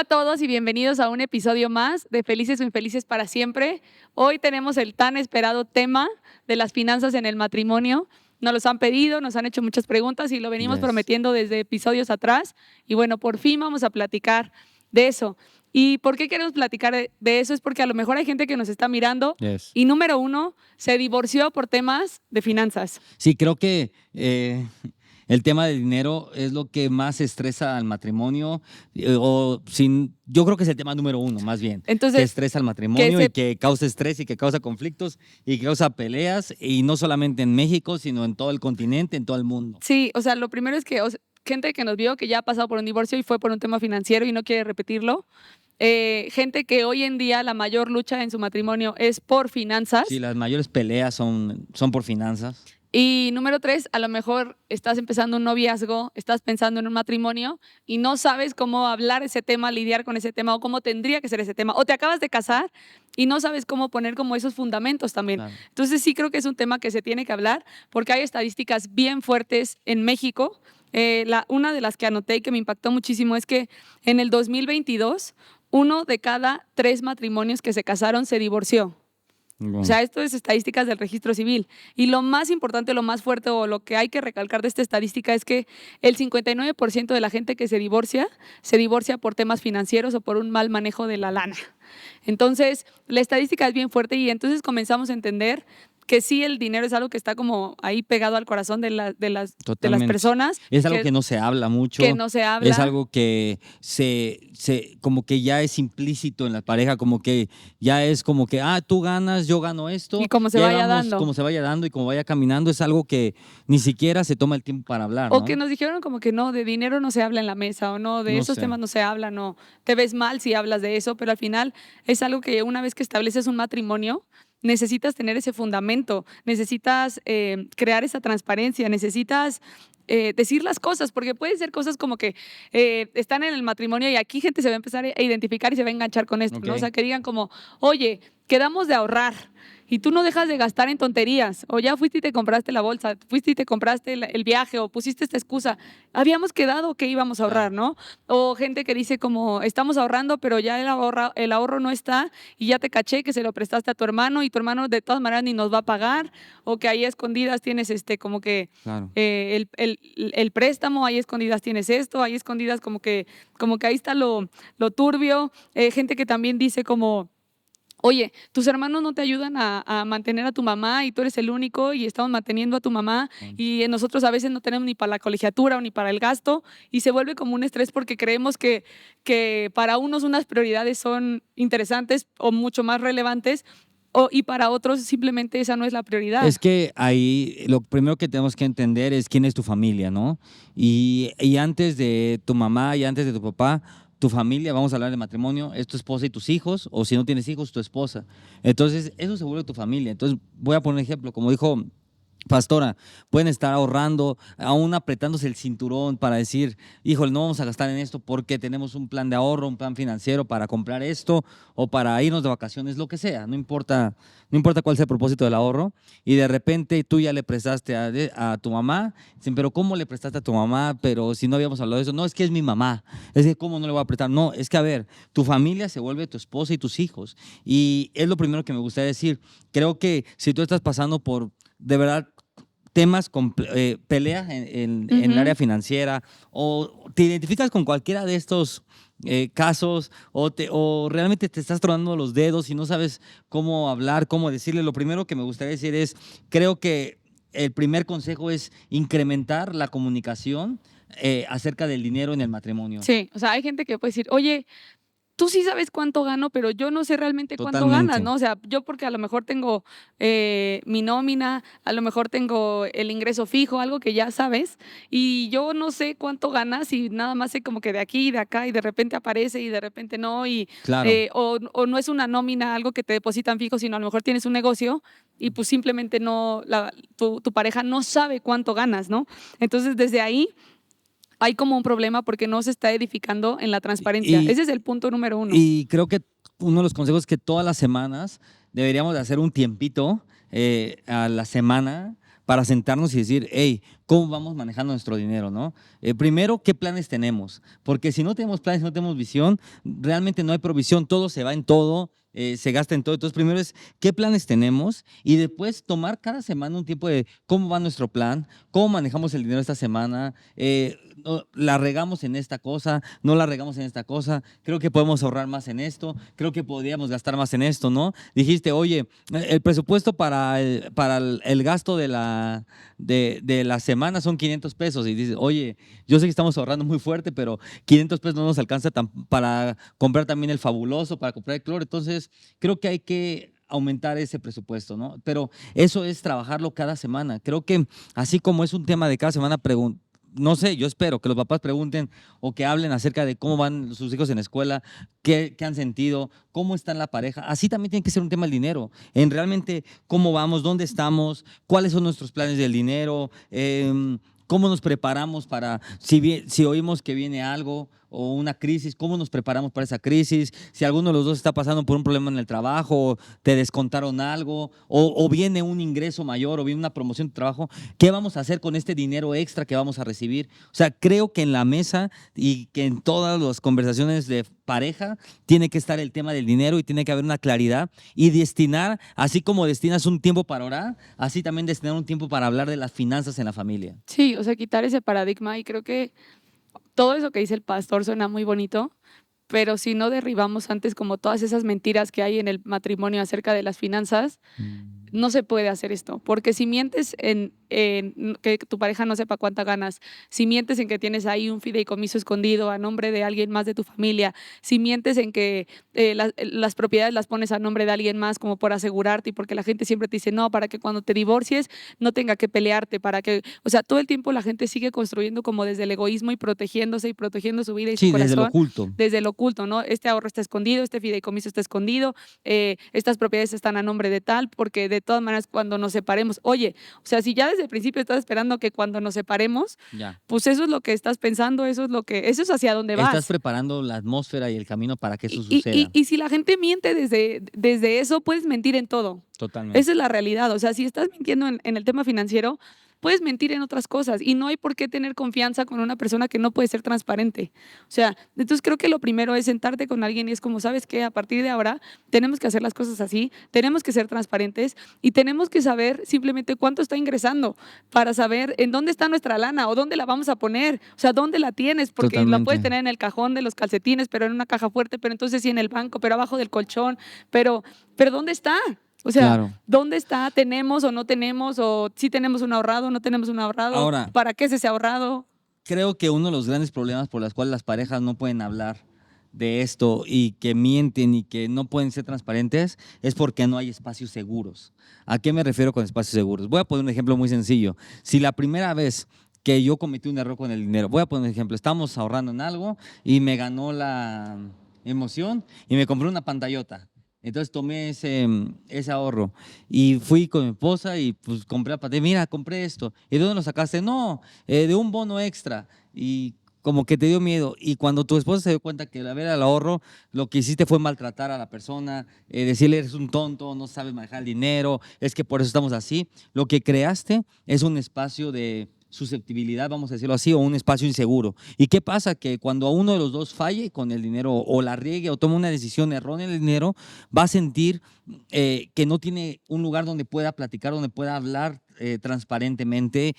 Hola a todos y bienvenidos a un episodio más de Felices o Infelices para Siempre. Hoy tenemos el tan esperado tema de las finanzas en el matrimonio. Nos los han pedido, nos han hecho muchas preguntas y lo venimos prometiendo desde episodios atrás. Y bueno, por fin vamos a platicar de eso. ¿Y por qué queremos platicar de eso? Es porque a lo mejor hay gente que nos está mirando y número uno, se divorció por temas de finanzas. Sí, creo que el tema del dinero es lo que más estresa al matrimonio, yo creo que es el tema número uno, más bien. Entonces, que estresa al matrimonio y que causa estrés y que causa conflictos y que causa peleas, y no solamente en México, sino en todo el continente, en todo el mundo. Sí, o sea, lo primero es que gente que nos vio que ya ha pasado por un divorcio y fue por un tema financiero y no quiere repetirlo. Gente que hoy en día la mayor lucha en su matrimonio es por finanzas. Sí, las mayores peleas son por finanzas. Y número 3, a lo mejor estás empezando un noviazgo, estás pensando en un matrimonio y no sabes cómo hablar ese tema, lidiar con ese tema o cómo tendría que ser ese tema. O te acabas de casar y no sabes cómo poner como esos fundamentos también. Claro. Entonces sí creo que es un tema que se tiene que hablar porque hay estadísticas bien fuertes en México. Una de las que anoté y que me impactó muchísimo es que en el 2022, 1 de cada 3 matrimonios que se casaron se divorció. O sea, esto es estadísticas del registro civil. Y lo más importante, lo más fuerte o lo que hay que recalcar de esta estadística es que el 59% de la gente que se divorcia por temas financieros o por un mal manejo de la lana. Entonces, la estadística es bien fuerte y entonces comenzamos a entender que sí, el dinero es algo que está como ahí pegado al corazón de las personas. Es algo que no se habla mucho. Que no se habla. Es algo que como que ya es implícito en la pareja, como que ya es como que, tú ganas, yo gano esto. Y como se vaya dando. Como se vaya dando y como vaya caminando, es algo que ni siquiera se toma el tiempo para hablar, O que nos dijeron como que no, de dinero no se habla en la mesa, o no, de esos temas no se habla, no. Te ves mal si hablas de eso, pero al final es algo que una vez que estableces un matrimonio, necesitas tener ese fundamento, necesitas crear esa transparencia, necesitas decir las cosas, porque pueden ser cosas como que están en el matrimonio y aquí gente se va a empezar a identificar y se va a enganchar con esto, ¿no? O sea, que digan como, oye, quedamos de ahorrar y tú no dejas de gastar en tonterías, o ya fuiste y te compraste la bolsa, fuiste y te compraste el viaje, o pusiste esta excusa. Habíamos quedado que íbamos a ahorrar, ¿no? O gente que dice como, estamos ahorrando, pero ya el ahorro no está y ya te caché que se lo prestaste a tu hermano y tu hermano de todas maneras ni nos va a pagar, o que ahí a escondidas tienes como que el préstamo, ahí a escondidas tienes esto, ahí a escondidas como que ahí está lo turbio. Gente que también dice como, oye, tus hermanos no te ayudan a mantener a tu mamá y tú eres el único y estamos manteniendo a tu mamá y nosotros a veces no tenemos ni para la colegiatura o ni para el gasto, y se vuelve como un estrés porque creemos que para unos unas prioridades son interesantes o mucho más relevantes y para otros simplemente esa no es la prioridad. Es que ahí lo primero que tenemos que entender es quién es tu familia, ¿no? Y antes de tu mamá y antes de tu papá, tu familia, vamos a hablar de matrimonio, es tu esposa y tus hijos, o si no tienes hijos, tu esposa. Entonces, eso se vuelve tu familia. Entonces, voy a poner un ejemplo, como dijo Pastora, pueden estar ahorrando, aún apretándose el cinturón para decir, híjole, no vamos a gastar en esto porque tenemos un plan de ahorro, un plan financiero para comprar esto o para irnos de vacaciones, lo que sea, no importa cuál sea el propósito del ahorro, y de repente tú ya le prestaste a tu mamá. Dicen, pero ¿cómo le prestaste a tu mamá? Pero si no habíamos hablado de eso. No, es que es mi mamá, es que ¿cómo no le voy a prestar? No, es que a ver, tu familia se vuelve tu esposa y tus hijos, y es lo primero que me gustaría decir. Creo que si tú estás pasando por de verdad temas con peleas en el área financiera, o te identificas con cualquiera de estos casos, o realmente te estás tronando los dedos y no sabes cómo hablar, cómo decirle, lo primero que me gustaría decir es, creo que el primer consejo es incrementar la comunicación acerca del dinero en el matrimonio. Sí, o sea, hay gente que puede decir, oye, tú sí sabes cuánto gano, pero yo no sé realmente cuánto ganas, ¿no? O sea, yo porque a lo mejor tengo mi nómina, a lo mejor tengo el ingreso fijo, algo que ya sabes, y yo no sé cuánto ganas y nada más sé como que de aquí y de acá y de repente aparece y de repente no, y Claro. o no es una nómina, algo que te depositan fijo, sino a lo mejor tienes un negocio y pues simplemente no, tu pareja no sabe cuánto ganas, ¿no? Entonces, desde ahí hay como un problema porque no se está edificando en la transparencia. Ese es el punto número 1. Y creo que uno de los consejos es que todas las semanas deberíamos de hacer un tiempito a la semana para sentarnos y decir, hey, cómo vamos manejando nuestro dinero, ¿no? Primero, ¿qué planes tenemos? Porque si no tenemos planes, no tenemos visión, realmente no hay provisión, todo se va en todo, se gasta en todo. Entonces, primero es qué planes tenemos y después tomar cada semana un tiempo de cómo va nuestro plan, cómo manejamos el dinero esta semana, la regamos en esta cosa, no la regamos en esta cosa, creo que podemos ahorrar más en esto, creo que podríamos gastar más en esto, ¿no? Dijiste, oye, el presupuesto para el gasto de la semana son 500 pesos y dices, oye, yo sé que estamos ahorrando muy fuerte, pero 500 pesos no nos alcanza para comprar también el fabuloso, para comprar el cloro. Entonces, creo que hay que aumentar ese presupuesto, ¿no? Pero eso es trabajarlo cada semana. Creo que así como es un tema de cada semana, no sé, yo espero que los papás pregunten o que hablen acerca de cómo van sus hijos en la escuela, qué han sentido, cómo está en la pareja. Así también tiene que ser un tema el dinero, en realmente cómo vamos, dónde estamos, cuáles son nuestros planes del dinero, cómo nos preparamos para, si oímos que viene algo o una crisis, cómo nos preparamos para esa crisis, si alguno de los dos está pasando por un problema en el trabajo, te descontaron algo, o viene un ingreso mayor, o viene una promoción de trabajo, ¿qué vamos a hacer con este dinero extra que vamos a recibir? O sea, creo que en la mesa y que en todas las conversaciones de pareja tiene que estar el tema del dinero y tiene que haber una claridad y destinar, así como destinas un tiempo para orar, así también destinar un tiempo para hablar de las finanzas en la familia. Sí, o sea, quitar ese paradigma y creo que todo eso que dice el pastor suena muy bonito, pero si no derribamos antes como todas esas mentiras que hay en el matrimonio acerca de las finanzas, no se puede hacer esto, porque si mientes en que tu pareja no sepa cuánta ganas, si mientes en que tienes ahí un fideicomiso escondido a nombre de alguien más de tu familia, si mientes en que las propiedades las pones a nombre de alguien más como por asegurarte y porque la gente siempre te dice no, para que cuando te divorcies no tenga que pelearte, para que, o sea, todo el tiempo la gente sigue construyendo como desde el egoísmo y protegiéndose y protegiendo su vida y su Sí, desde lo corazón. oculto. Desde lo oculto, ¿no? Este ahorro está escondido, este fideicomiso está escondido, estas propiedades están a nombre de tal, porque de todas maneras cuando nos separemos, oye, o sea, si ya desde el principio estás esperando que cuando nos separemos, Ya. pues eso es lo que estás pensando, eso es hacia dónde vas. Estás preparando la atmósfera y el camino para que eso Y, suceda. y si la gente miente desde eso, puedes mentir en todo. Totalmente. Esa es la realidad. O sea, si estás mintiendo en el tema financiero, puedes mentir en otras cosas y no hay por qué tener confianza con una persona que no puede ser transparente. O sea, entonces creo que lo primero es sentarte con alguien y es como, ¿sabes qué? A partir de ahora tenemos que hacer las cosas así, tenemos que ser transparentes y tenemos que saber simplemente cuánto está ingresando para saber en dónde está nuestra lana o dónde la vamos a poner. O sea, dónde la tienes, porque la Totalmente. puedes tener en el cajón de los calcetines, pero en una caja fuerte, pero entonces sí en el banco, pero abajo del colchón, pero ¿dónde está? O sea, Claro. ¿dónde está? ¿Tenemos o no tenemos? ¿O sí tenemos un ahorrado, no tenemos un ahorrado? Ahora, ¿Para qué es ese ahorrado? creo que uno de los grandes problemas por los cuales las parejas no pueden hablar de esto y que mienten y que no pueden ser transparentes es porque no hay espacios seguros. ¿A qué me refiero con espacios seguros? Voy a poner un ejemplo muy sencillo. Si la primera vez que yo cometí un error con el dinero, voy a poner un ejemplo, estamos ahorrando en algo y me ganó la emoción y me compré una pantallota. Entonces tomé ese ahorro y fui con mi esposa y pues compré la pantalla. Mira, compré esto. ¿Y de dónde lo sacaste? No, de un bono extra. Y como que te dio miedo. Y cuando tu esposa se dio cuenta que a ver el ahorro, lo que hiciste fue maltratar a la persona, decirle eres un tonto, no sabes manejar el dinero, es que por eso estamos así. Lo que creaste es un espacio de susceptibilidad, vamos a decirlo así, o un espacio inseguro. ¿Y qué pasa? Que cuando a uno de los dos falle con el dinero o la riegue o toma una decisión errónea en el dinero, va a sentir que no tiene un lugar donde pueda platicar, donde pueda hablar transparentemente,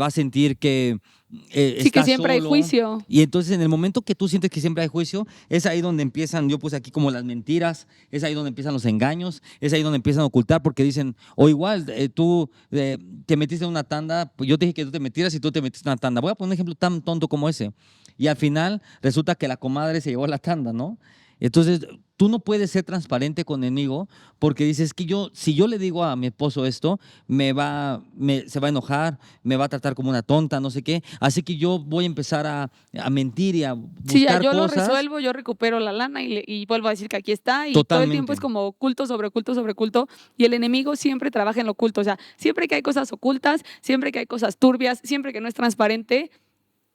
va a sentir que Sí, está que siempre hay solo. juicio. Y entonces en el momento que tú sientes que siempre hay juicio, es ahí donde empiezan, yo puse aquí como las mentiras, es ahí donde empiezan los engaños, es ahí donde empiezan a ocultar porque dicen, o igual tú te metiste en una tanda, pues yo te dije que tú te metieras y tú te metiste en una tanda. Voy a poner un ejemplo tan tonto como ese. Y al final resulta que la comadre se llevó la tanda, ¿no? Entonces, tú no puedes ser transparente con el enemigo porque dices que si yo le digo a mi esposo esto, se va a enojar, me va a tratar como una tonta, no sé qué. Así que yo voy a empezar a mentir y a buscar Sí, ya yo lo cosas. resuelvo, yo recupero la lana y vuelvo a decir que aquí está y todo el Totalmente. tiempo es como oculto sobre oculto sobre oculto y el enemigo siempre trabaja en lo oculto. O sea, siempre que hay cosas ocultas, siempre que hay cosas turbias, siempre que no es transparente,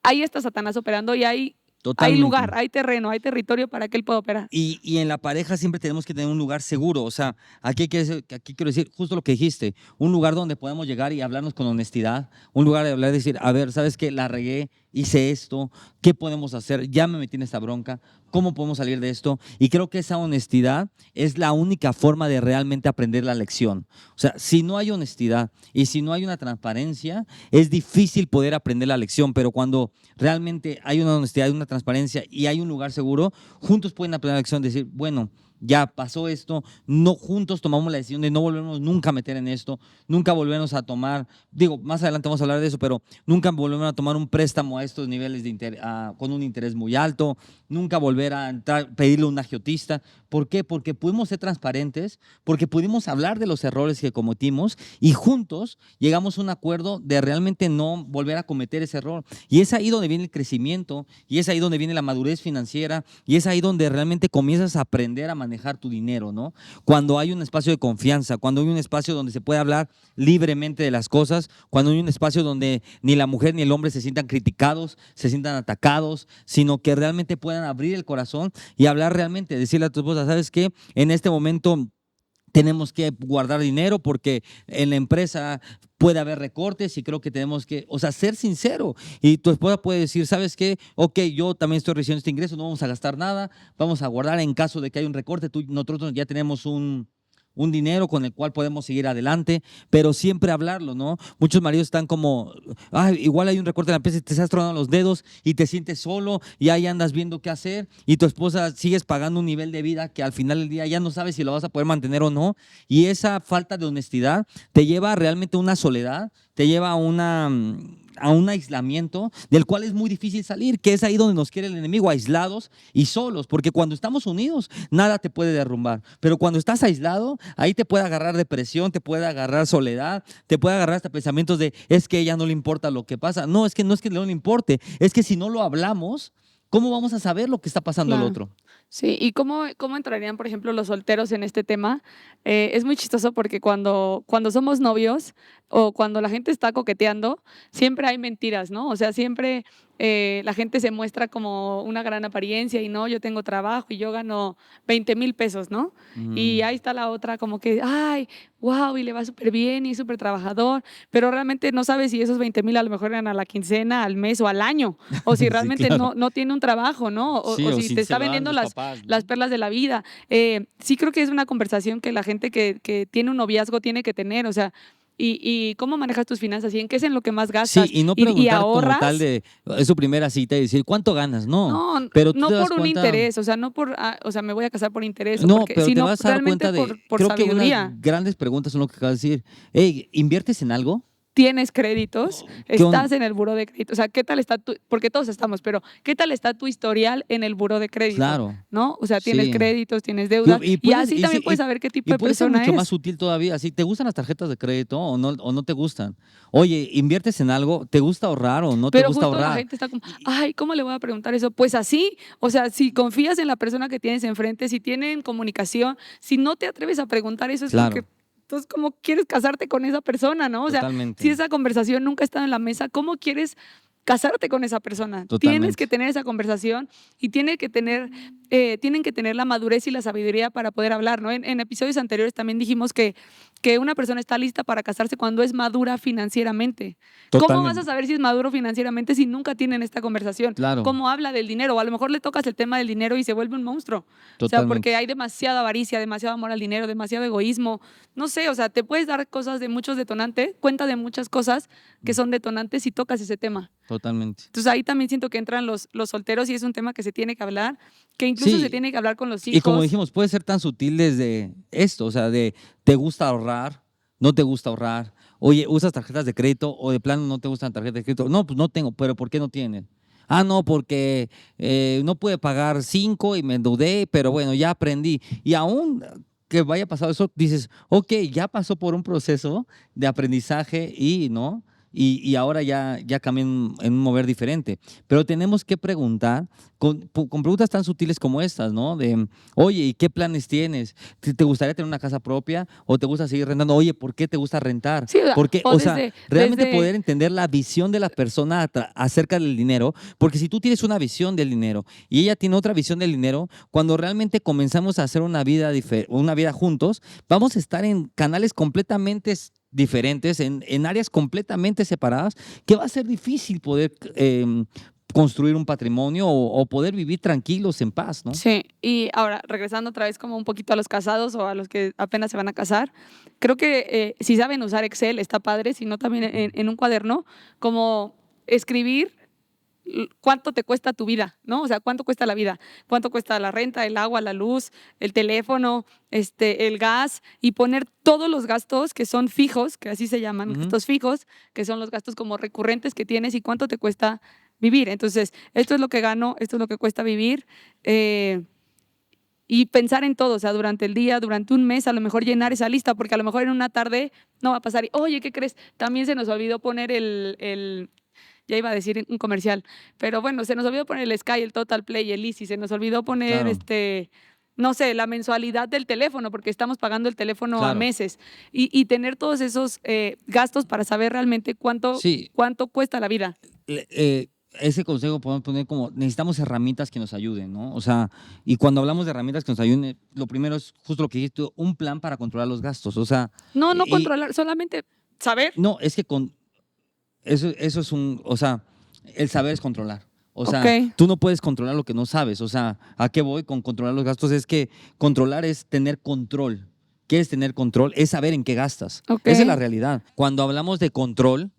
ahí está Satanás operando y hay Hay Totalmente. lugar, hay terreno, hay territorio para que él pueda operar. Y en la pareja siempre tenemos que tener un lugar seguro. O sea, aquí quiero decir justo lo que dijiste, un lugar donde podemos llegar y hablarnos con honestidad, un lugar de hablar y decir, a ver, ¿sabes qué? La regué, hice esto, ¿qué podemos hacer? Ya me metí en esta bronca, ¿cómo podemos salir de esto? Y creo que esa honestidad es la única forma de realmente aprender la lección. O sea, si no hay honestidad y si no hay una transparencia, es difícil poder aprender la lección, pero cuando realmente hay una honestidad, hay una transparencia y hay un lugar seguro, juntos pueden aprender la lección, decir, bueno, ya pasó esto, no, juntos tomamos la decisión de no volvernos nunca a meter en esto, nunca volvernos a tomar, digo, más adelante vamos a hablar de eso, pero nunca volvernos a tomar un préstamo a estos niveles de con un interés muy alto, nunca volver a pedirle a un agiotista. ¿Por qué? Porque pudimos ser transparentes, porque pudimos hablar de los errores que cometimos y juntos llegamos a un acuerdo de realmente no volver a cometer ese error. Y es ahí donde viene el crecimiento, y es ahí donde viene la madurez financiera, y es ahí donde realmente comienzas a aprender a manejar tu dinero, ¿no? Cuando hay un espacio de confianza, cuando hay un espacio donde se puede hablar libremente de las cosas, cuando hay un espacio donde ni la mujer ni el hombre se sientan criticados, se sientan atacados, sino que realmente puedan abrir el corazón y hablar realmente, decirle a tu esposa, ¿sabes qué? En este momento tenemos que guardar dinero porque en la empresa puede haber recortes y creo que tenemos que, o sea, ser sincero. Y tu esposa puede decir, ¿sabes qué? Ok, yo también estoy recibiendo este ingreso, no vamos a gastar nada, vamos a guardar en caso de que haya un recorte. Nosotros ya tenemos un dinero con el cual podemos seguir adelante, pero siempre hablarlo, ¿no? Muchos maridos están como, igual hay un recorte en la empresa y te estás tronando los dedos y te sientes solo y ahí andas viendo qué hacer y tu esposa sigues pagando un nivel de vida que al final del día ya no sabes si lo vas a poder mantener o no, y esa falta de honestidad te lleva realmente a una soledad, te lleva a un aislamiento del cual es muy difícil salir, que es ahí donde nos quiere el enemigo, aislados y solos, porque cuando estamos unidos nada te puede derrumbar, pero cuando estás aislado, ahí te puede agarrar depresión, te puede agarrar soledad, te puede agarrar hasta pensamientos de es que a ella no le importa lo que pasa. No es que no le importe, es que si no lo hablamos, ¿cómo vamos a saber lo que está pasando el Claro. otro? Sí, ¿y cómo entrarían, por ejemplo, los solteros en este tema? Es muy chistoso porque cuando somos novios o cuando la gente está coqueteando, siempre hay mentiras, ¿no? O sea, siempre la gente se muestra como una gran apariencia y no, yo tengo trabajo y yo gano 20,000 pesos, ¿no? Y ahí está la otra como que, ay, wow, y le va súper bien y es súper trabajador, pero realmente no sabes si esos 20,000 a lo mejor eran a la quincena, al mes o al año, o si Sí, realmente claro. no tiene un trabajo, ¿no? Sí, O o si si te se está lo dan vendiendo los las papás, las ¿no? perlas de la vida. Sí creo que es una conversación que la gente que tiene un noviazgo tiene que tener, o sea, y cómo manejas tus finanzas y en qué es en lo que más Sí, gastas y no y preguntar como tal ahorras. de, es su primera cita y decir, ¿cuánto ganas? No, No, pero tú no te das por un cuenta. interés, o sea, no por, o sea, me voy a casar por interés o No, porque, pero te sino vas a dar realmente cuenta de, por creo que unas sabiduría. grandes preguntas son lo que acabas de decir. Hey, ¿inviertes en algo? Tienes créditos, ¿Qué on- estás en el buró de crédito, o sea, ¿qué tal está tu, porque todos estamos, pero ¿qué tal está tu historial en el buró de crédito? Claro, ¿No? O sea, tienes sí. créditos, tienes deudas y así Y, también puedes saber qué tipo y de puede ser persona mucho más es. sutil todavía. Si te gustan las tarjetas de crédito o no te gustan. Oye, ¿inviertes en algo? ¿Te gusta ahorrar o no te Pero gusta justo la ahorrar? gente está como, Y- ay, ¿cómo le voy a preguntar eso? Pues así, o sea, si confías en la persona que tienes enfrente, si tienen comunicación, si no te atreves a preguntar eso es porque, claro, entonces, ¿cómo quieres casarte con esa persona, no? O sea, si totalmente, esa conversación nunca ha estado en la mesa, ¿cómo quieres casarte con esa persona? Tienes que totalmente. tener esa conversación y tienen que tener la madurez y la sabiduría para poder hablar, ¿no? En episodios anteriores también dijimos que una persona está lista para casarse cuando es madura financieramente. ¿Cómo vas a Totalmente, saber si es maduro financieramente si nunca tienen esta conversación? claro, ¿Cómo habla del dinero? O a lo mejor le tocas el tema del dinero y se vuelve un monstruo. O sea, porque totalmente. hay demasiada avaricia, demasiado amor al dinero, demasiado egoísmo. No sé, o sea, te puedes dar cosas de muchos detonantes, cuenta de muchas cosas que son detonantes si tocas ese tema. Totalmente. Entonces ahí también siento que entran los solteros y es un tema que se tiene que hablar, que incluso se Sí, tiene que hablar con los y como hijos. dijimos, puede ser tan sutil desde esto, o sea, de te gusta ahorrar, no te gusta ahorrar, oye, usas tarjetas de crédito o de plano no te gustan tarjetas de crédito. No, pues no tengo, pero ¿por qué no tienes? Ah, no, porque no pude pagar 5 y me endeudé, pero bueno, ya aprendí. Y aún que vaya pasado eso, dices, ok, ya pasó por un proceso de aprendizaje y, ¿no? y ahora ya cambian en un mover diferente. Pero tenemos que preguntar con preguntas tan sutiles como estas, ¿no? De, oye, ¿y qué planes tienes? ¿Te gustaría tener una casa propia o te gusta seguir rentando? Oye, ¿por qué te gusta rentar? Sí, Porque, o o sea, desde, realmente desde poder entender la visión de la persona acerca del dinero, porque si tú tienes una visión del dinero y ella tiene otra visión del dinero, cuando realmente comenzamos a hacer una vida juntos, vamos a estar en canales completamente diferentes, en áreas completamente separadas, que va a ser difícil poder construir un patrimonio o poder vivir tranquilos en paz, ¿no? Sí, y ahora regresando otra vez como un poquito a los casados o a los que apenas se van a casar, creo que si saben usar Excel está padre, si no también en un cuaderno, como escribir cuánto te cuesta tu vida, ¿no? O sea, cuánto cuesta la vida, cuánto cuesta la renta, el agua, la luz, el teléfono, el gas, y poner todos los gastos que son fijos, que así se llaman, gastos fijos, que son los gastos como recurrentes que tienes y cuánto te cuesta vivir. Entonces, esto es lo que gano, esto es lo que cuesta vivir. Y pensar en todo, o sea, durante el día, durante un mes, a lo mejor llenar esa lista, porque a lo mejor en una tarde no va a pasar. Y, oye, ¿qué crees? También se nos olvidó poner ya iba a decir un comercial, pero bueno, se nos olvidó poner el Sky, el Total Play, el Easy, se nos olvidó poner Claro, no sé, la mensualidad del teléfono, porque estamos pagando el teléfono a claro. meses, y tener todos esos gastos para saber realmente Sí, cuánto cuesta la vida. ese consejo podemos poner como, necesitamos herramientas que nos ayuden, ¿no? O sea, y cuando hablamos de herramientas que nos ayuden, lo primero es justo lo que dijiste, tú, un plan para controlar los gastos. O sea, No, no y controlar, solamente saber. no, es que eso es o sea, el saber es controlar. O Ok, sea, tú no puedes controlar lo que no sabes. O sea, ¿a qué voy con controlar los gastos? Es que controlar es tener control. ¿Qué es tener control? Es saber en qué gastas. ok. Esa es la realidad. Cuando hablamos de control,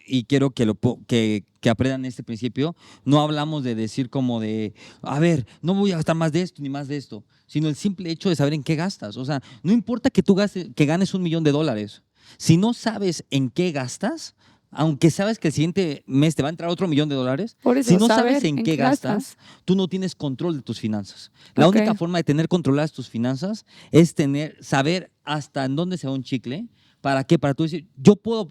y quiero que aprendan este principio, no hablamos de decir como de, a ver, no voy a gastar más de esto ni más de esto, sino el simple hecho de saber en qué gastas. O sea, no importa que que ganes $1,000,000. Si no sabes en qué gastas, aunque sabes que el siguiente mes te va a entrar otro $1,000,000, Por si eso, no sabes saber en en qué qué gastas, gastas. tú no tienes control de tus finanzas. La Ok, única forma de tener controladas tus finanzas es saber hasta en dónde se va un chicle. ¿Para qué? Para tú decir, yo puedo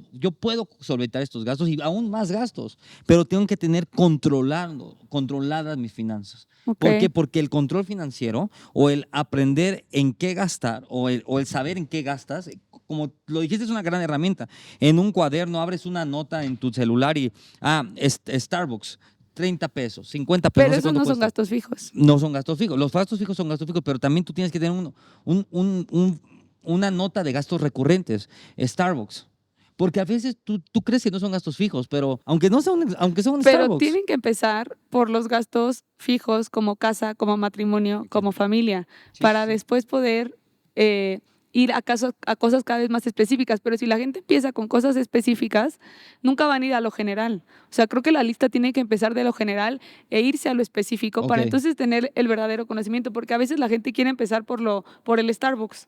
solventar estos gastos y aún más gastos, pero tengo que tener controladas mis finanzas. ok. ¿Por qué? Porque el control financiero o el aprender en qué gastar o el saber en qué gastas, como lo dijiste, es una gran herramienta. En un cuaderno abres una nota en tu celular y, Starbucks, 30 pesos, 50 pesos, Pero no sé esos cuánto no son cuesta. gastos fijos. No son gastos fijos. Los gastos fijos son gastos fijos, pero también tú tienes que tener una nota de gastos recurrentes. Starbucks. Porque a veces tú crees que no son gastos fijos, pero aunque son Pero Starbucks. tienen que empezar por los gastos fijos como casa, como matrimonio, como familia, Sí, sí, para sí. después poder ir a cosas cada vez más específicas. Pero si la gente empieza con cosas específicas, nunca van a ir a lo general. O sea, creo que la lista tiene que empezar de lo general e irse a lo específico Ok. para entonces tener el verdadero conocimiento, porque a veces la gente quiere empezar por el Starbucks.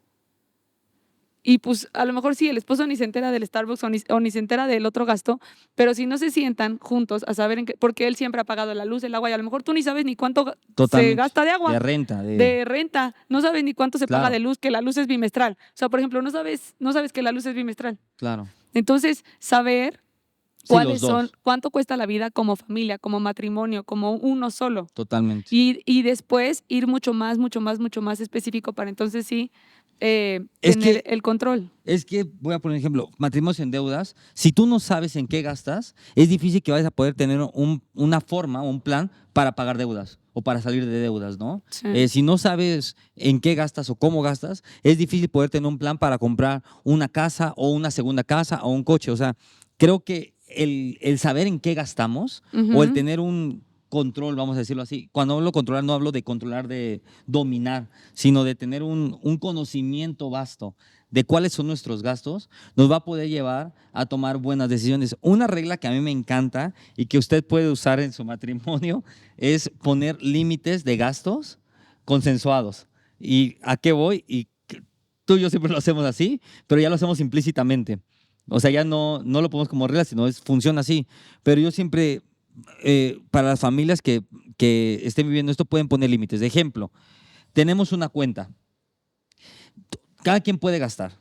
Y pues a lo mejor sí, el esposo ni se entera del Starbucks o ni se entera del otro gasto, pero si no se sientan juntos a saber porque él siempre ha pagado la luz, el agua, y a lo mejor tú ni sabes ni cuánto se Totalmente. gasta de De agua, renta, de renta, no sabes ni cuánto se paga de Claro, luz, que la luz es bimestral. O sea, por ejemplo, no sabes que la luz es bimestral. claro. Entonces, saber Sí, los dos. cuánto cuesta la vida como familia, como matrimonio, como uno solo. Totalmente. Y después ir mucho más, mucho más, mucho más específico para entonces sí Es tener que el control. voy a poner un ejemplo, matrimonios en deudas, si tú no sabes en qué gastas, es difícil que vayas a poder tener una forma o un plan para pagar deudas o para salir de deudas, ¿no? Sí. Si no sabes en qué gastas o cómo gastas, es difícil poder tener un plan para comprar una casa o una segunda casa o un coche. O sea, creo que el saber en qué gastamos o el Ujú. tener un control, vamos a decirlo así. Cuando hablo de controlar, no hablo de controlar, de dominar, sino de tener un conocimiento vasto de cuáles son nuestros gastos, nos va a poder llevar a tomar buenas decisiones. Una regla que a mí me encanta y que usted puede usar en su matrimonio es poner límites de gastos consensuados. ¿Y a qué voy? Tú y yo siempre lo hacemos así, pero ya lo hacemos implícitamente. O sea, ya no lo ponemos como regla, sino funciona así. Pero yo siempre, para las familias que estén viviendo esto, pueden poner límites. De ejemplo, tenemos una cuenta. Cada quien puede gastar,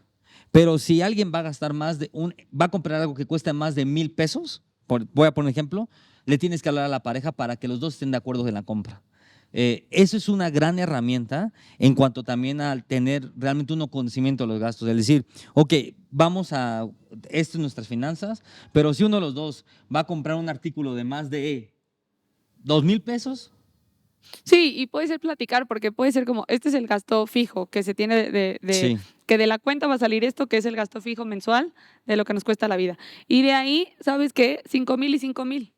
Pero si alguien va a gastar va a comprar algo que cuesta más de 1,000 pesos, voy a poner un ejemplo, le tienes que hablar a la pareja para que los dos estén de acuerdo en la compra. Eso es una gran herramienta en cuanto también al tener realmente un conocimiento de los gastos. Es decir, ok, esto es nuestras finanzas, pero si uno de los dos va a comprar un artículo de más de 2,000 pesos. Sí, y puede ser platicar, porque puede ser como, este es el gasto fijo que se tiene Sí. que de la cuenta va a salir esto, que es el gasto fijo mensual de lo que nos cuesta la vida. Y de ahí, ¿sabes qué? 5,000 y 5,000.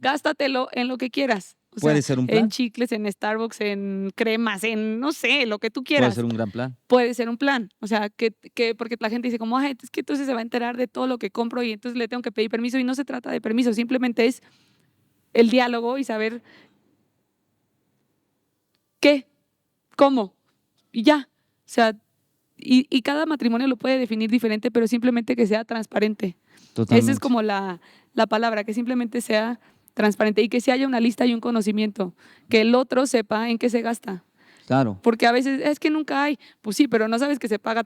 Gástatelo en lo que quieras. O Puede sea, ser un plan. en chicles, en Starbucks, en cremas, en no sé, lo que tú Puede quieras. ser un gran plan. Puede ser un plan. O sea, porque la gente dice como, ay, es que entonces se va a enterar de todo lo que compro y entonces le tengo que pedir permiso. Y no se trata de permiso, simplemente es el diálogo y saber qué, cómo, y ya. O sea, y cada matrimonio lo puede definir diferente, pero simplemente que sea transparente. Totalmente. Esa es como la palabra, que simplemente sea transparente y que sí haya una lista y un conocimiento, que el otro sepa en qué se gasta. Claro. Porque a veces es que nunca hay, pues sí, pero no sabes que se paga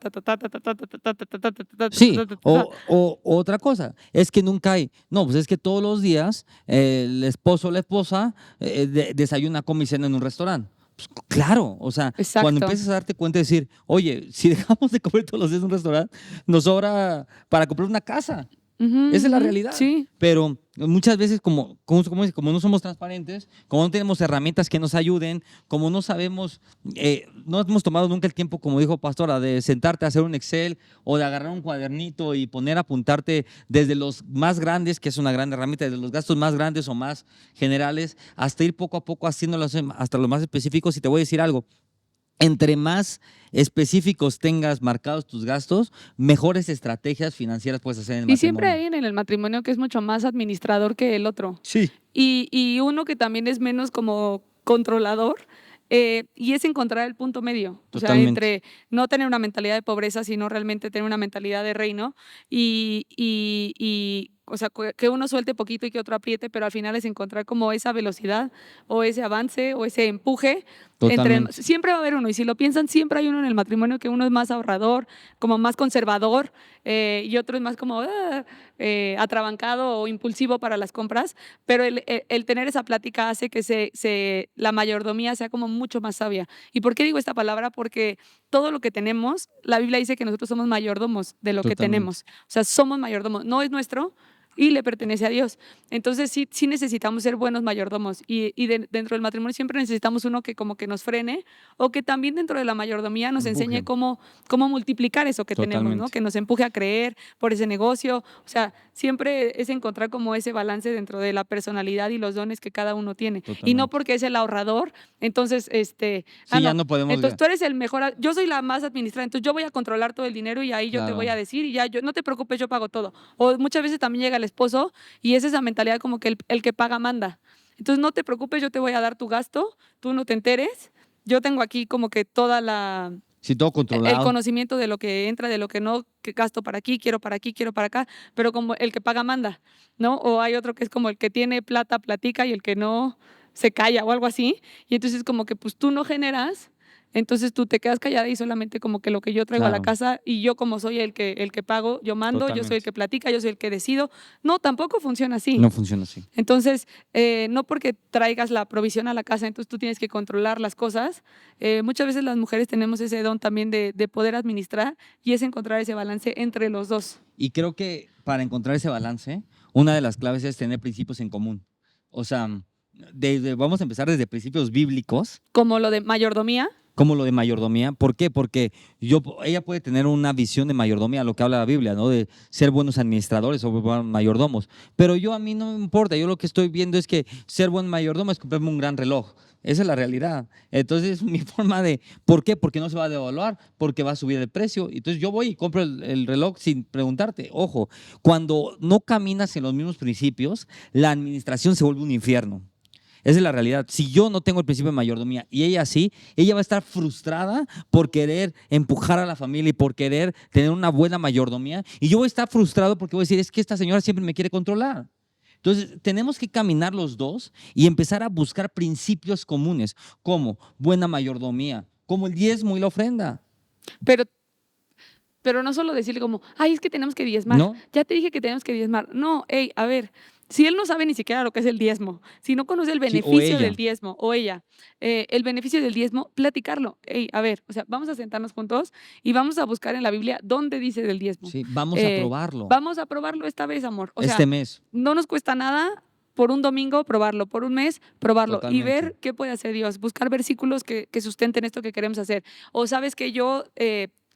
Sí, o otra cosa, es que nunca hay. No, pues es que todos los días el esposo o la esposa desayuna, come y cena en un restaurante. Pues, claro, o sea, Exacto. Cuando empiezas a darte cuenta de decir, oye, si dejamos de comer todos los días en un restaurante, nos sobra para comprar una casa. Esa es la realidad. Sí. Pero muchas veces, como no somos transparentes, como no tenemos herramientas que nos ayuden, como no sabemos, no hemos tomado nunca el tiempo, como dijo Pastora, de sentarte a hacer un Excel o de agarrar un cuadernito y poner a apuntarte desde los más grandes, que es una gran herramienta, desde los gastos más grandes o más generales, hasta ir poco a poco haciéndolos hasta los más específicos. Y te voy a decir algo. Entre más específicos tengas marcados tus gastos, mejores estrategias financieras puedes hacer en el matrimonio. Y siempre hay en el matrimonio que es mucho más administrador que el otro. Sí. Y uno que también es menos como controlador. Y es encontrar el punto medio. Totalmente. O sea, entre no tener una mentalidad de pobreza, sino realmente tener una mentalidad de reino. O sea, que uno suelte poquito y que otro apriete, pero al final es encontrar como esa velocidad o ese avance o ese empuje. Siempre va a haber uno, y si lo piensan, siempre hay uno en el matrimonio que uno es más ahorrador, como más conservador, y otro es más como atrabancado o impulsivo para las compras, pero el tener esa plática hace que la mayordomía sea como mucho más sabia. ¿Y por qué digo esta palabra? Porque todo lo que tenemos, la Biblia dice que nosotros somos mayordomos de lo que tenemos. O sea, somos mayordomos, no es nuestro y le pertenece a Dios. Entonces sí necesitamos ser buenos mayordomos y dentro del matrimonio siempre necesitamos uno que como que nos frene o que también dentro de la mayordomía nos enseñe cómo multiplicar eso que tenemos, ¿no? Que nos empuje a creer por ese negocio. O sea, siempre es encontrar como ese balance dentro de la personalidad y los dones que cada uno tiene. Y no porque es el ahorrador, entonces ya no podemos. Entonces tú eres el mejor, yo soy la más administrada, entonces yo voy a controlar todo el dinero y ahí yo te voy a decir y ya no te preocupes, yo pago todo. O muchas veces también llega el esposo y es esa mentalidad como que el que paga manda. Entonces no te preocupes, yo te voy a dar tu gasto, tú no te enteres. Yo tengo aquí como que toda todo controlado. El conocimiento de lo que entra, de lo que no, que gasto para aquí, quiero para acá, pero como el que paga manda, ¿no? O hay otro que es como el que tiene plata, platica, y el que no se calla o algo así. Y entonces como que pues tú no generas, entonces tú te quedas callada y solamente como que lo que yo traigo a la casa, y yo como soy el que pago, yo mando. Totalmente. Yo soy el que platica, yo soy el que decido. No, tampoco funciona así. No funciona así. Entonces, no porque traigas la provisión a la casa, entonces tú tienes que controlar las cosas. Muchas veces las mujeres tenemos ese don también de poder administrar, y es encontrar ese balance entre los dos. Y creo que para encontrar ese balance, una de las claves es tener principios en común. O sea, vamos a empezar desde principios bíblicos. Como lo de mayordomía. Como lo de mayordomía. ¿Por qué? Porque ella puede tener una visión de mayordomía, lo que habla la Biblia, ¿no? De ser buenos administradores o buenos mayordomos. Pero a mí no me importa. Yo lo que estoy viendo es que ser buen mayordomo es comprarme un gran reloj. Esa es la realidad. Entonces, mi forma de... ¿Por qué? Porque no se va a devaluar, porque va a subir el precio. Entonces, yo voy y compro el reloj sin preguntarte. Ojo, cuando no caminas en los mismos principios, la administración se vuelve un infierno. Esa es la realidad. Si yo no tengo el principio de mayordomía y ella sí, ella va a estar frustrada por querer empujar a la familia y por querer tener una buena mayordomía. Y yo voy a estar frustrado porque voy a decir, es que esta señora siempre me quiere controlar. Entonces, tenemos que caminar los dos y empezar a buscar principios comunes, como buena mayordomía, como el diezmo y la ofrenda. Pero Pero no solo decirle como, ay, es que tenemos que diezmar. ¿No? Ya te dije que tenemos que diezmar. No, hey, a ver, si él no sabe ni siquiera lo que es el diezmo, si no conoce el Sí, o beneficio del ella. diezmo, o ella, el beneficio del diezmo, platicarlo. Hey, a ver, o sea, vamos a sentarnos juntos y vamos a buscar en la Biblia dónde dice del diezmo. Sí, vamos a probarlo Vamos a probarlo esta vez, amor. O este sea, mes. no nos cuesta nada por un domingo probarlo, por un mes probarlo y Totalmente. ver qué puede hacer Dios, buscar versículos que sustenten esto que queremos hacer. O sabes que yo,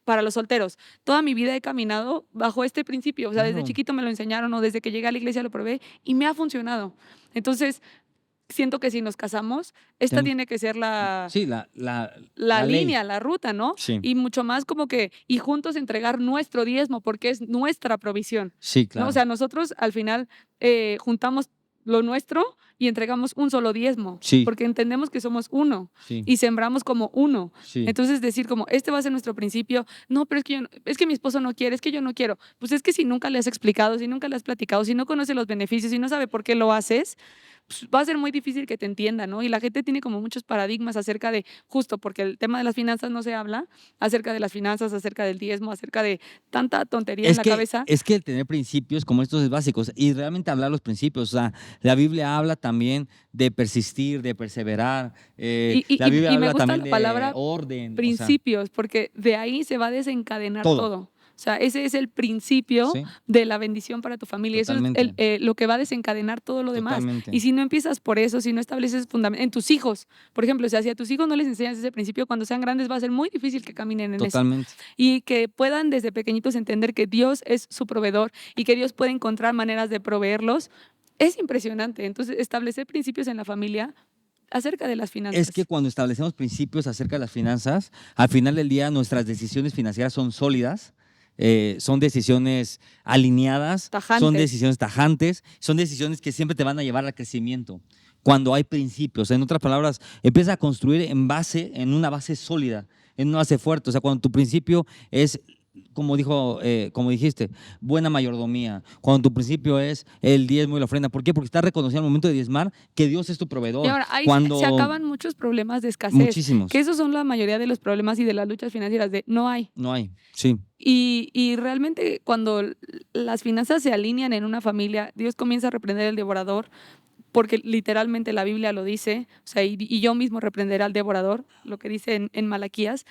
para los solteros, toda mi vida he caminado bajo este principio, o sea, desde Claro. chiquito me lo enseñaron o desde que llegué a la iglesia lo probé y me ha funcionado. Entonces, siento que si nos casamos, esta Tenemos- tiene que ser la Sí, la ley. línea, la ruta, ¿no? Sí, Y mucho más como que, y juntos entregar nuestro diezmo, porque es nuestra provisión. sí, ¿No? claro. O sea, nosotros al final juntamos lo nuestro y entregamos un solo diezmo, Sí. porque entendemos que somos uno Sí, y sembramos como uno. sí. Entonces decir como, este va a ser nuestro principio, no, pero es que, es que mi esposo no quiere, es que yo no quiero. Pues es que si nunca le has explicado, si nunca le has platicado, si no conoce los beneficios, si no sabe por qué lo haces, pues va a ser muy difícil que te entienda, ¿no? Y la gente tiene como muchos paradigmas acerca de, justo porque el tema de las finanzas no se habla, acerca de las finanzas, acerca del diezmo, acerca de tanta tontería en la cabeza. Es que el tener principios como estos es básicos y realmente hablar los principios. O sea, la Biblia habla también de persistir, de perseverar. La Biblia Y me habla gusta también la de palabra orden. O sea, principios, porque de ahí se va a desencadenar todo. todo. O sea, ese es el principio Sí, de la bendición para tu familia. Eso es totalmente. lo que va a desencadenar todo lo demás. Totalmente. Y si no empiezas por eso, si no estableces fundamentos en tus hijos, por ejemplo, o sea, si a tus hijos no les enseñas ese principio, cuando sean grandes va a ser muy difícil que caminen en eso. Totalmente. Y que puedan desde pequeñitos entender que Dios es su proveedor y que Dios puede encontrar maneras de proveerlos. Es impresionante. Entonces, establecer principios en la familia acerca de las finanzas. Es que cuando establecemos principios acerca de las finanzas, al final del día nuestras decisiones financieras son sólidas, son decisiones alineadas, Tajantes. son decisiones tajantes, son decisiones que siempre te van a llevar al crecimiento. Cuando hay principios, en otras palabras, empieza a construir en una base sólida, en una base fuerte. O sea, cuando tu principio es, como dijiste, buena mayordomía. Cuando tu principio es el diezmo y la ofrenda. ¿Por qué? Porque estás reconociendo al momento de diezmar que Dios es tu proveedor. Y ahora ahí Cuando se acaban muchos problemas de escasez. Muchísimos. Que esos son la mayoría de los problemas y de las luchas financieras de no hay. No hay, sí. Y realmente cuando las finanzas se alinean en una familia, Dios comienza a reprender al devorador, porque literalmente la Biblia lo dice, o sea, y yo mismo reprenderé al devorador, lo que dice en Malaquías.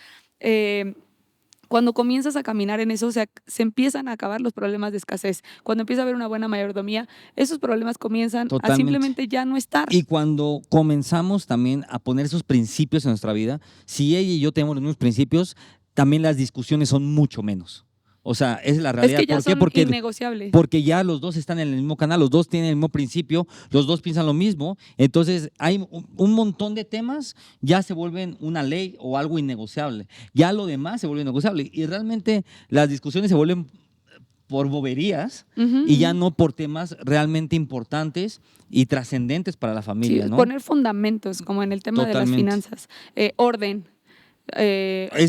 Cuando comienzas a caminar en eso, o sea, se empiezan a acabar los problemas de escasez. Cuando empieza a haber una buena mayordomía, esos problemas comienzan Totalmente. a simplemente ya no estar. Y cuando comenzamos también a poner esos principios en nuestra vida, si ella y yo tenemos los mismos principios, también las discusiones son mucho menos. O sea, es la realidad. Es que ya ¿Por qué? son innegociables. Porque ya los dos están en el mismo canal, los dos tienen el mismo principio, los dos piensan lo mismo. Entonces, hay un montón de temas, ya se vuelven una ley o algo innegociable. Ya lo demás se vuelve innegociable. Y realmente las discusiones se vuelven por boberías y ya no por temas realmente importantes y trascendentes para la familia, Sí, ¿no? poner fundamentos, como en el tema de las Totalmente. finanzas. Orden.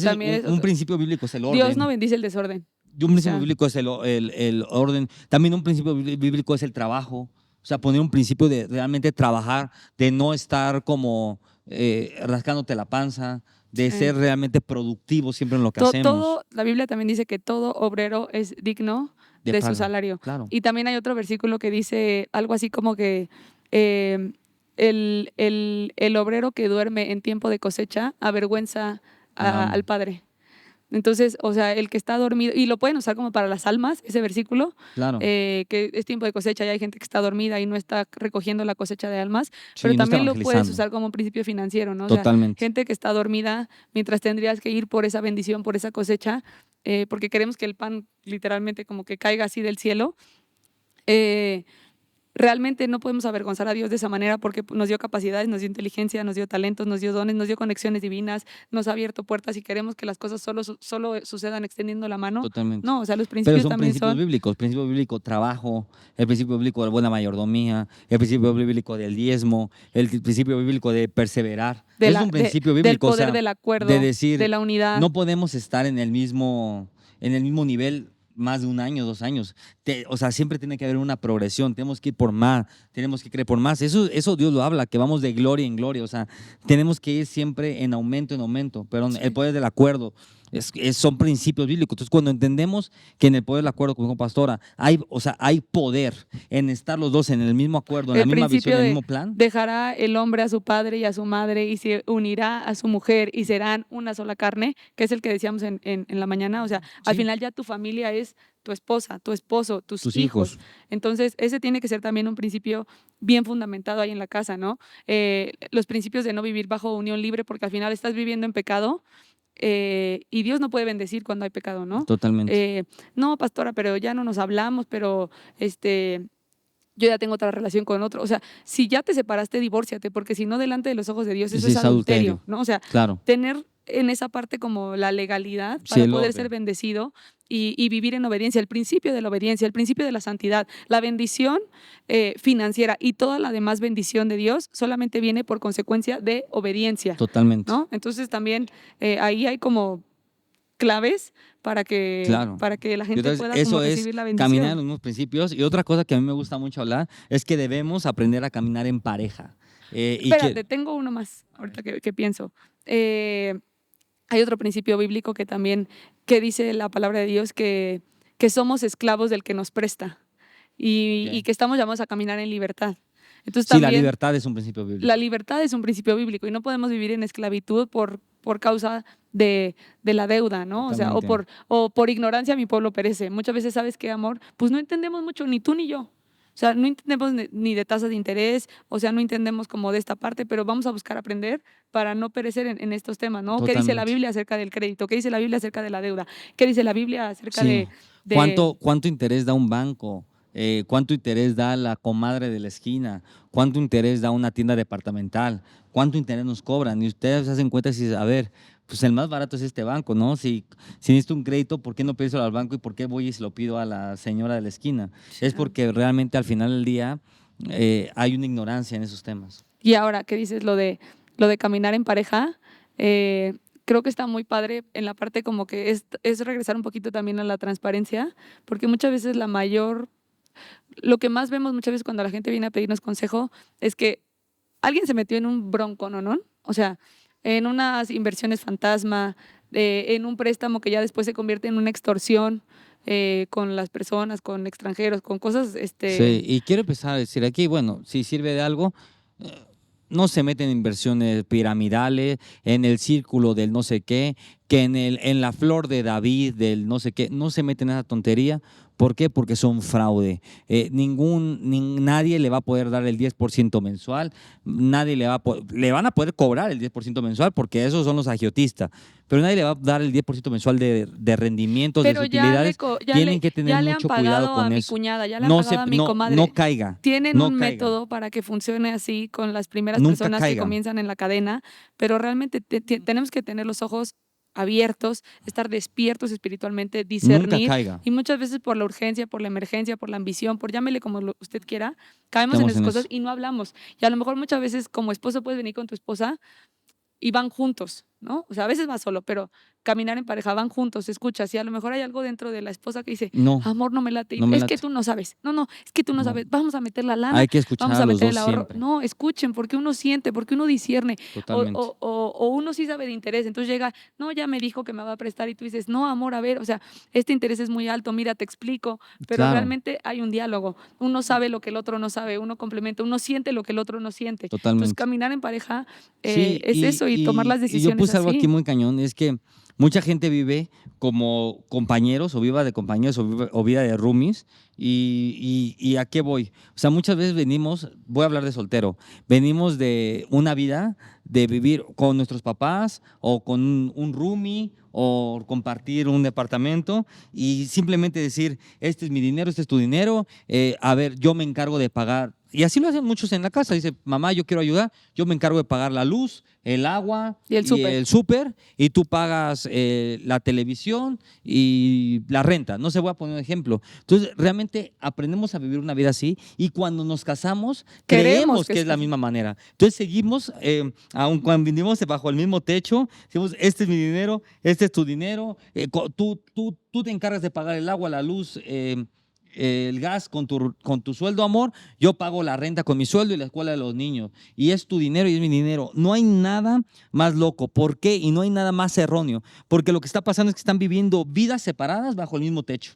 También Un principio bíblico es el orden. Dios no bendice el desorden. Y un principio O sea, bíblico es el orden. También un principio bíblico es el trabajo. O sea, poner un principio de realmente trabajar, de no estar como rascándote la panza, de ser realmente productivo siempre en lo que hacemos. La Biblia también dice que todo obrero es digno de su paga, salario. Claro. Y también hay otro versículo que dice algo así como que el obrero que duerme en tiempo de cosecha avergüenza al padre. Entonces, o sea, el que está dormido, y lo pueden usar como para las almas, ese versículo, Claro. que es tiempo de cosecha y hay gente que está dormida y no está recogiendo la cosecha de almas, Sí, pero no está también lo puedes evangelizando. usar como un principio financiero, ¿no? O sea, Totalmente. gente que está dormida mientras tendrías que ir por esa bendición, por esa cosecha, porque queremos que el pan literalmente como que caiga así del cielo. Realmente no podemos avergonzar a Dios de esa manera porque nos dio capacidades, nos dio inteligencia, nos dio talentos, nos dio dones, nos dio conexiones divinas, nos ha abierto puertas y queremos que las cosas solo sucedan extendiendo la mano. Totalmente. No, o sea, los Pero principios son también principios son... bíblicos. Principio bíblico trabajo, el principio bíblico de buena mayordomía, el principio bíblico del diezmo, el principio bíblico de perseverar. Es un principio bíblico. Del poder o sea, del acuerdo, de decir, de la unidad. no podemos estar en el mismo nivel más de un año, 2 años. O sea, siempre tiene que haber una progresión, tenemos que ir por más, tenemos que creer por más. Eso Dios lo habla, que vamos de gloria en gloria. O sea, tenemos que ir siempre en aumento, pero Sí. el poder del acuerdo. Son principios bíblicos. Entonces, cuando entendemos que en el poder del acuerdo, como dijo Pastora, hay poder en estar los dos en el mismo acuerdo, en la El misma visión, principio en el de mismo plan. dejará el hombre a su padre y a su madre y se unirá a su mujer y serán una sola carne, que es el que decíamos en la mañana. O sea, al Sí, final ya tu familia es tu esposa, tu esposo, tus tus hijos. hijos. Entonces, ese tiene que ser también un principio bien fundamentado ahí en la casa, ¿no? Los principios de no vivir bajo unión libre, porque al final estás viviendo en pecado. Y Dios no puede bendecir cuando hay pecado, ¿no? Totalmente. No, pastora, pero ya no nos hablamos, pero yo ya tengo otra relación con otro. O sea, si ya te separaste, divórciate, porque si no, delante de los ojos de Dios, eso Ese es es adulterio. adulterio, ¿no? O sea, Claro. tener en esa parte como la legalidad Sí, para el poder ser orden. bendecido y vivir en obediencia, el principio de la obediencia, el principio de la santidad, la bendición financiera y toda la demás bendición de Dios solamente viene por consecuencia de obediencia, Totalmente. ¿no? Entonces también ahí hay como claves Claro. para que la Y gente entonces, pueda como eso es recibir la caminar en bendición. los mismos principios. Y otra cosa que a mí me gusta mucho hablar es que debemos aprender a caminar en pareja. Y que, Espérate, tengo uno más a ver, ahorita que pienso. Hay otro principio bíblico que también, que dice la palabra de Dios, que somos esclavos del que nos presta y ok. que estamos llamados a caminar en libertad. Entonces Sí, la también libertad es un principio la bíblico. libertad es un principio bíblico y no podemos vivir en esclavitud por causa de la deuda, ¿no? O sea, Totalmente. o por ignorancia mi pueblo perece. Muchas veces, ¿sabes qué, amor? Pues no entendemos mucho, ni tú ni yo. O sea, no entendemos ni de tasas de interés, o sea, no entendemos como de esta parte, pero vamos a buscar aprender para no perecer en estos temas, ¿no? ¿Qué dice la Totalmente. Biblia acerca del crédito? ¿Qué dice la Biblia acerca de la deuda? ¿Qué dice la Biblia acerca Sí. de ¿Cuánto interés da un banco? ¿Cuánto interés da la comadre de la esquina? ¿Cuánto interés da una tienda departamental? ¿Cuánto interés nos cobran? Y ustedes se hacen cuenta y dicen, a ver, pues el más barato es este banco, ¿no? Si necesito un crédito, ¿por qué no pedírselo al banco y por qué voy y se lo pido a la señora de la esquina? Es porque realmente al final del día hay una ignorancia en esos temas. Y ahora, ¿qué dices lo de caminar en pareja? Creo que está muy padre en la parte como que es regresar un poquito también a la transparencia, porque muchas veces lo que más vemos muchas veces cuando la gente viene a pedirnos consejo es que alguien se metió en un bronco, ¿no? O sea, en unas inversiones fantasma, en un préstamo que ya después se convierte en una extorsión con las personas, con extranjeros, con cosas, Sí, y quiero empezar a decir aquí, bueno, si sirve de algo, no se meten en inversiones piramidales, en el círculo del no sé qué, que en la flor de David del no sé qué, no se meten en esa tontería. ¿Por qué? Porque son fraude. Nadie le va a poder dar el 10% mensual, nadie le van a poder cobrar el 10% mensual porque esos son los agiotistas, pero nadie le va a dar el 10% mensual de rendimientos, de pero sus utilidades. Tienen que tener ya le han mucho cuidado pagado a con mi eso. cuñada, ya le han pagado a mi No comadre. caiga, Tienen no un caiga, método para que funcione así con las primeras nunca personas que caiga, comienzan en la cadena, pero realmente tenemos que tener los ojos abiertos, estar despiertos espiritualmente, nunca discernir, caiga. y muchas veces por la urgencia, por la emergencia, por la ambición, por llámele como usted quiera, caemos en Estamos esas en cosas eso. y no hablamos. Y a lo mejor muchas veces como esposo puedes venir con tu esposa y van juntos, ¿no? O sea, a veces vas solo, pero caminar en pareja, van juntos, escuchas, y a lo mejor hay algo dentro de la esposa que dice, No, amor, no me late, no me es que late. tú no sabes, no, es que tú no No. sabes, vamos a meter la lana, Hay que escuchar vamos a a los meter el dos ahorro. siempre, No, escuchen, porque uno siente, porque uno discierne, totalmente. o uno sí sabe de interés, entonces llega, no, ya me dijo que me va a prestar, y tú dices, no, amor, a ver, o sea, este interés es muy alto, mira, te explico, pero Claro, realmente hay un diálogo, uno sabe lo que el otro no sabe, uno complementa, uno siente lo que el otro no siente. Entonces, totalmente. caminar en pareja Sí, es eso y tomar las y yo decisiones puse algo aquí así. muy cañón, es que mucha gente vive como compañeros o viva de compañeros o vida de roomies y ¿a qué voy? O sea, muchas veces venimos, voy a hablar de soltero, venimos de una vida de vivir con nuestros papás o con un roomie o compartir un departamento y simplemente decir, este es mi dinero, este es tu dinero, a ver, yo me encargo de pagar. Y así lo hacen muchos en la casa. Dice, mamá, yo quiero ayudar, yo me encargo de pagar la luz, el agua Y el y súper. el súper, y tú pagas la televisión y la renta. No sé, voy a poner un ejemplo. Entonces, realmente aprendemos a vivir una vida así y cuando nos casamos, Queremos creemos que que es la esté. misma manera. Entonces, seguimos, aun cuando vivimos bajo el mismo techo, decimos, este es mi dinero, este es tu dinero, tú te encargas de pagar el agua, la luz, el gas con tu sueldo, amor, yo pago la renta con mi sueldo y la escuela de los niños. Y es tu dinero y es mi dinero. No hay nada más loco. ¿Por qué? Y no hay nada más erróneo. Porque lo que está pasando es que están viviendo vidas separadas bajo el mismo techo.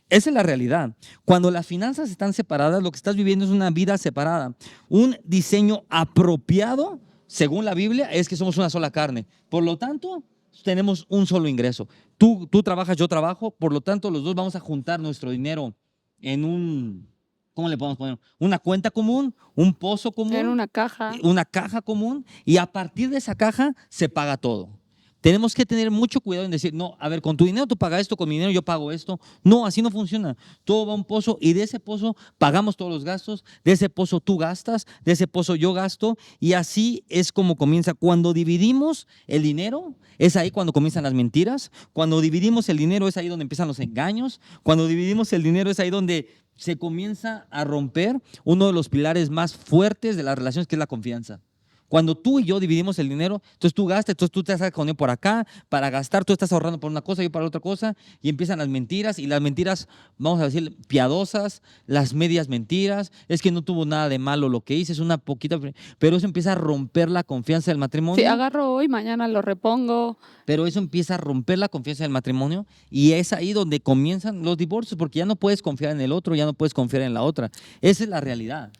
Esa es la realidad. Cuando las finanzas están separadas, lo que estás viviendo es una vida separada. Un diseño apropiado, según la Biblia, es que somos una sola carne. Por lo tanto, tenemos un solo ingreso. Tú trabajas, yo trabajo, por lo tanto, los dos vamos a juntar nuestro dinero en ¿cómo le podemos poner? Una cuenta común, un pozo común. En una caja. Una caja común, y a partir de esa caja se paga todo. Tenemos que tener mucho cuidado en decir, no, a ver, con tu dinero tú pagas esto, con mi dinero yo pago esto. No, así no funciona. Todo va a un pozo y de ese pozo pagamos todos los gastos, de ese pozo tú gastas, de ese pozo yo gasto, y así es como comienza. Cuando dividimos el dinero, es ahí cuando comienzan las mentiras. Cuando dividimos el dinero es ahí donde empiezan los engaños. Cuando dividimos el dinero es ahí donde se comienza a romper uno de los pilares más fuertes de las relaciones, que es la confianza. Cuando tú y yo dividimos el dinero, entonces tú gastas, entonces tú te sacas con él por acá para gastar, tú estás ahorrando por una cosa, yo para otra cosa, y empiezan las mentiras, y las mentiras, vamos a decir, piadosas, las medias mentiras, es que no tuvo nada de malo lo que hice, es una poquita, pero eso empieza a romper la confianza del matrimonio. Sí, agarro hoy, mañana lo repongo. Pero eso empieza a romper la confianza del matrimonio, y es ahí donde comienzan los divorcios, porque ya no puedes confiar en el otro, ya no puedes confiar en la otra. Esa es la realidad.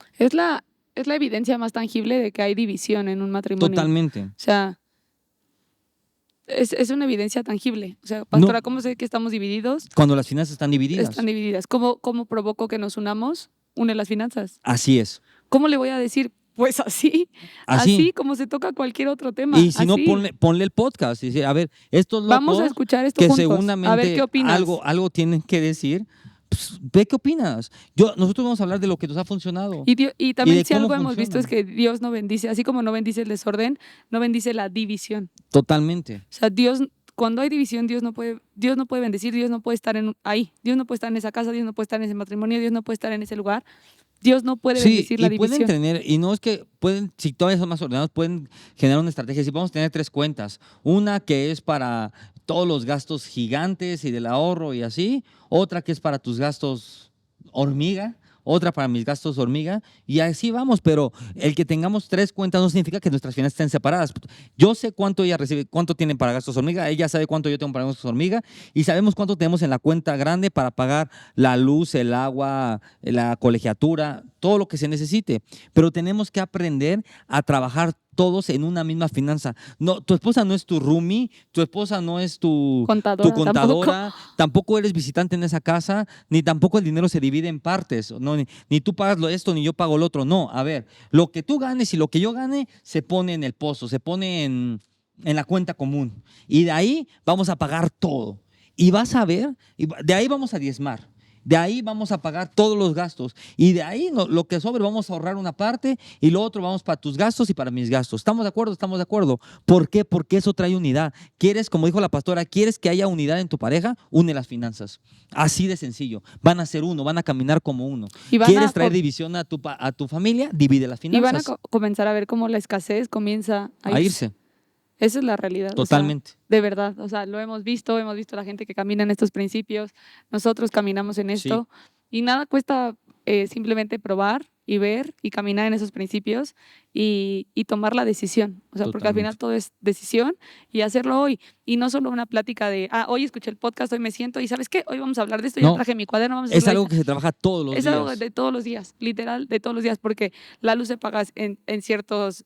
Es la evidencia más tangible de que hay división en un matrimonio. Totalmente. O sea, es una evidencia tangible. O sea, pastora, No. ¿cómo sé que estamos divididos? Cuando las finanzas están divididas. Están divididas. ¿Cómo provoco que nos unamos? Une las finanzas. Así es. ¿Cómo le voy a decir? Pues así como se toca cualquier otro tema. Y si así. no, ponle el podcast y dice, a ver, estos locos vamos a escuchar esto que juntos. seguramente A ver qué opinas. algo tienen que decir. Pues, ve qué opinas. Nosotros vamos a hablar de lo que nos ha funcionado. Y también si algo cómo hemos visto es que Dios no bendice, así como no bendice el desorden, no bendice la división. Totalmente. O sea, Dios, cuando hay división, Dios no puede bendecir, Dios no puede estar ahí. Dios no puede estar en esa casa, Dios no puede estar en ese matrimonio, Dios no puede estar en ese lugar. Dios no puede bendecir la división. Pueden tener, y no es que pueden, si todavía son más ordenados, pueden generar una estrategia. Si vamos a tener 3 cuentas, una que es para todos los gastos gigantes y del ahorro y así, otra que es para tus gastos hormiga, otra para mis gastos hormiga, y así vamos. Pero el que tengamos 3 cuentas no significa que nuestras finanzas estén separadas. Yo sé cuánto ella recibe, cuánto tienen para gastos hormiga, ella sabe cuánto yo tengo para gastos hormiga, y sabemos cuánto tenemos en la cuenta grande para pagar la luz, el agua, la colegiatura, todo lo que se necesite. Pero tenemos que aprender a trabajar todos en una misma finanza. No, tu esposa no es tu roomie, tu esposa no es tu contadora, tampoco eres visitante en esa casa, ni tampoco el dinero se divide en partes, no, ni tú pagas esto, ni yo pago lo otro. No, a ver, lo que tú ganes y lo que yo gane se pone en el pozo, se pone en la cuenta común, y de ahí vamos a pagar todo. Y vas a ver, de ahí vamos a diezmar. De ahí vamos a pagar todos los gastos, y de ahí lo que sobre vamos a ahorrar una parte, y lo otro vamos para tus gastos y para mis gastos. ¿Estamos de acuerdo? Estamos de acuerdo. ¿Por qué? Porque eso trae unidad. ¿Quieres, como dijo la pastora, quieres que haya unidad en tu pareja? Une las finanzas. Así de sencillo. Van a ser uno, van a caminar como uno. ¿Quieres traer división a tu familia? Divide las finanzas. Y van a comenzar a ver cómo la escasez comienza a irse. Esa es la realidad. Totalmente. O sea, de verdad. O sea, lo hemos visto a la gente que camina en estos principios. Nosotros caminamos en esto. Sí. Y nada cuesta simplemente probar y ver y caminar en esos principios y tomar la decisión. O sea, Totalmente. Porque al final todo es decisión y hacerlo hoy. Y no solo una plática de, hoy escuché el podcast, hoy me siento y ¿sabes qué? Hoy vamos a hablar de esto, ya traje mi cuaderno. Vamos a es algo que se trabaja todos los días. Es algo de todos los días, literal, de todos los días, porque la luz se paga en ciertos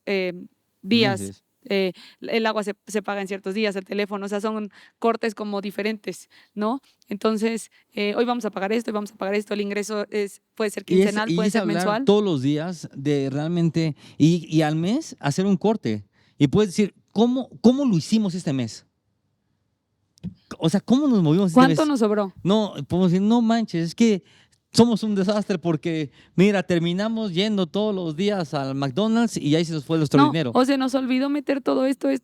días. Meses. El agua se paga en ciertos días, el teléfono, o sea, son cortes como diferentes, ¿no? Entonces, hoy vamos a pagar esto, hoy vamos a pagar esto, el ingreso puede ser quincenal, puede ser mensual. Todos los días de realmente, y al mes hacer un corte, y puedes decir, ¿cómo lo hicimos este mes? O sea, ¿cómo nos movimos este mes? ¿Cuánto nos sobró? No, podemos decir, no manches, es que somos un desastre porque, mira, terminamos yendo todos los días al McDonald's y ahí se nos fue nuestro dinero. O se nos olvidó meter todo esto ahí,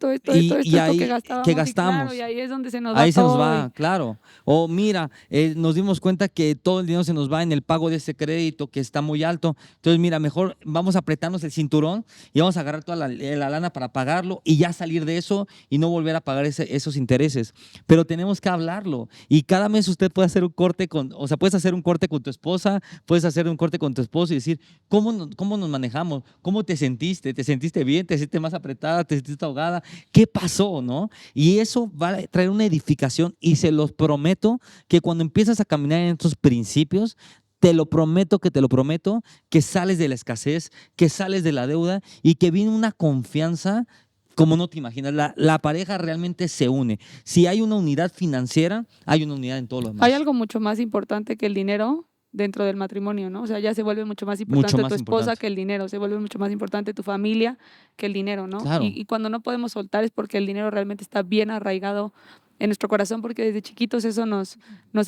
que gastamos. Y ahí es donde se nos va. Ahí se nos va, claro. O mira, nos dimos cuenta que todo el dinero se nos va en el pago de ese crédito que está muy alto. Entonces, mira, mejor vamos a apretarnos el cinturón y vamos a agarrar toda la lana para pagarlo y ya salir de eso y no volver a pagar esos intereses. Pero tenemos que hablarlo. Y cada mes usted puede hacer un corte puedes hacer un corte con tu esposa esposa, puedes hacer un corte con tu esposo y decir, ¿cómo nos manejamos? ¿Cómo te sentiste? ¿Te sentiste bien? ¿Te sentiste más apretada? ¿Te sentiste ahogada? ¿Qué pasó, no? Y eso va a traer una edificación y se los prometo que cuando empiezas a caminar en estos principios, te lo prometo, que sales de la escasez, que sales de la deuda y que viene una confianza como no te imaginas. La pareja realmente se une. Si hay una unidad financiera, hay una unidad en todo lo demás. Hay algo mucho más importante que el dinero dentro del matrimonio, ¿no? O sea, ya se vuelve mucho más importante tu esposa que el dinero, se vuelve mucho más importante tu familia que el dinero, ¿no? Claro. Y cuando no podemos soltar es porque el dinero realmente está bien arraigado en nuestro corazón, porque desde chiquitos eso nos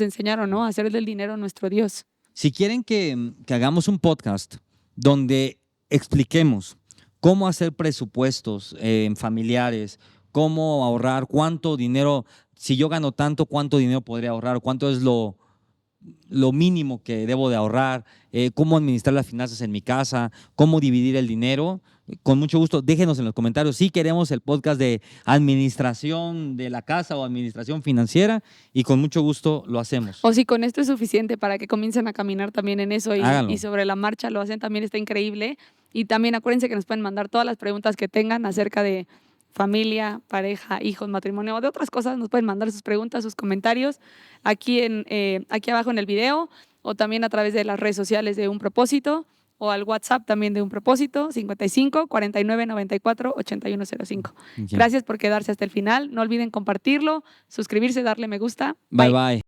enseñaron, ¿no? A hacer del dinero nuestro Dios. Si quieren que hagamos un podcast donde expliquemos cómo hacer presupuestos familiares, cómo ahorrar, cuánto dinero, si yo gano tanto, cuánto dinero podría ahorrar, cuánto es lo mínimo que debo de ahorrar, cómo administrar las finanzas en mi casa, cómo dividir el dinero, con mucho gusto déjenos en los comentarios si queremos el podcast de administración de la casa o administración financiera y con mucho gusto lo hacemos. O si con esto es suficiente para que comiencen a caminar también en eso y sobre la marcha lo hacen, también está increíble. Y también acuérdense que nos pueden mandar todas las preguntas que tengan acerca de familia, pareja, hijos, matrimonio o de otras cosas. Nos pueden mandar sus preguntas, sus comentarios aquí abajo en el video o también a través de las redes sociales de Un Propósito o al WhatsApp también de Un Propósito, 55 49 94 8105. Gracias por quedarse hasta el final. No olviden compartirlo, suscribirse, darle me gusta. Bye.